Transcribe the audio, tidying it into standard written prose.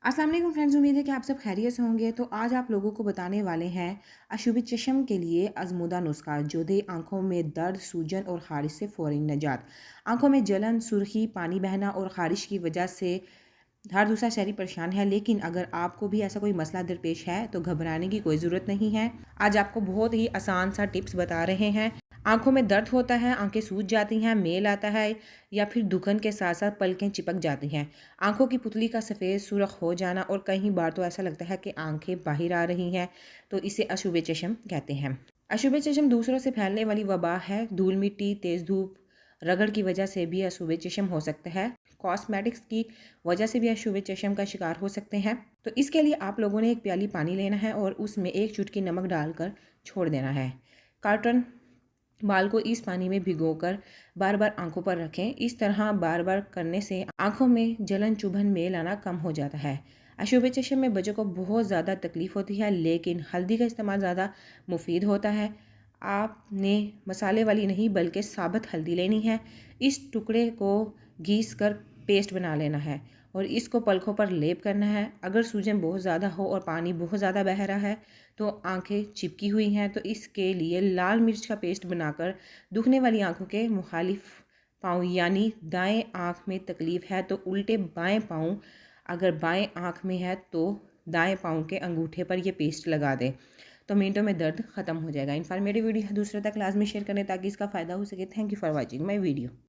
अस्सलाम वालेकुम फ्रेंड्स, उम्मीद है कि आप सब खैरियत से होंगे। तो आज आप लोगों को बताने वाले हैं अशुभ चश्म के लिए आजमूदा नुस्खा जो दे आंखों में दर्द, सूजन और खारिश से फ़ौरी निजात। आंखों में जलन, सुर्खी, पानी बहना और खारिश की वजह से हर दूसरा शहरी परेशान है, लेकिन अगर आपको भी ऐसा कोई मसला दरपेश है तो घबराने की कोई ज़रूरत नहीं है। आज आपको बहुत ही आसान सा टिप्स बता रहे हैं। आंखों में दर्द होता है, आंखें सूज जाती हैं, मेल आता है या फिर दुखन के साथ साथ पलकें चिपक जाती हैं, आंखों की पुतली का सफ़ेद सुर्ख हो जाना और कई बार तो ऐसा लगता है कि आंखें बाहर आ रही हैं, तो इसे अशुभ चश्म कहते हैं। अशुभ चश्म दूसरों से फैलने वाली वबा है। धूल मिट्टी, तेज़ धूप, रगड़ की वजह से भी अशुभ चश्म हो सकता है। कॉस्मेटिक्स की वजह से भी अशुभ चश्म का शिकार हो सकते हैं। तो इसके लिए आप लोगों ने एक प्याली पानी लेना है और उसमें एक चुटकी नमक डालकर छोड़ देना है। कॉटन बाल को इस पानी में भिगोकर बार बार आंखों पर रखें। इस तरह बार बार करने से आंखों में जलन, चुभन, मेल आना कम हो जाता है। अशुभ चश्म में बच्चों को बहुत ज़्यादा तकलीफ़ होती है, लेकिन हल्दी का इस्तेमाल ज़्यादा मुफीद होता है। आपने मसाले वाली नहीं बल्कि साबुत हल्दी लेनी है। इस टुकड़े को घिस कर पेस्ट बना लेना है और इसको पलकों पर लेप करना है। अगर सूजन बहुत ज़्यादा हो और पानी बहुत ज़्यादा बह रहा है तो आंखें चिपकी हुई हैं, तो इसके लिए लाल मिर्च का पेस्ट बनाकर दुखने वाली आंखों के मुखालिफ पाँव, यानी दाएं आंख में तकलीफ़ है तो उल्टे बाएं पाँव, अगर बाएं आंख में है तो दाएं पाँव के अंगूठे पर ये पेस्ट लगा दें, तो मिनटों में दर्द ख़त्म हो जाएगा। इन्फॉर्मेटिव वीडियो दूसरे तक लाजमी शेयर करें ताकि इसका फ़ायदा हो सके। Thank you for watching my video.